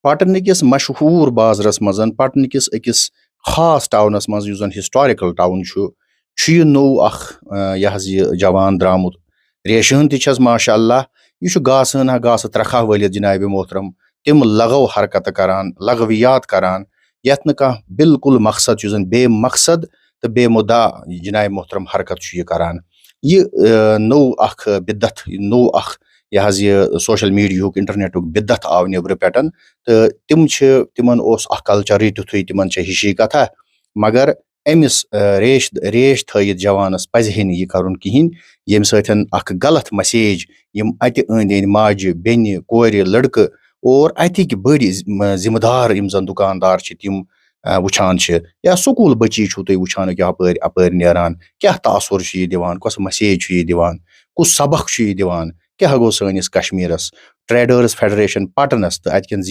पटनकिस मशहूर बाजरस मजन पटनकिस अकिस खास टाउनस मज युस जन हिस्टोरिकल टाउन यह नो अख जवान द्रामुत रेशन तछस माशाअल्लाह यह गासन गास त्रखा वलित जनाब मोहतरम तिम लगव हरकत करान लगवियात करान यथ न कह बिल्कुल मकसद युस जन बेमकसद तो बेमुदा जनाब मोहतरम हरकत यह करान यह नो अख बिदत नो अख यह सोशल मीडिया इंटरनेट बिदत आव नबर पे तो तिमन कल्चर तुथु तिमन हिशी कथा मगर अमिस रेश थयित जवानस पजहे यह करुन कहें यम सतन अख गलत मैसेज यम अत अंद अंद माज बेन कोर लड़क और अतिक बड़ जिम्मेदार यम जन दुकानदार तिम वुचान या स्कूल बच्ची तुम वुचान अपर नेरान क्या तासुर यह दिवान कस मैसेज यह दिवान कुस सबक यह दिवान क्या गो सनिस कश्मीरस ट्रेडर्स फेडरेशन पटनस तो अतकन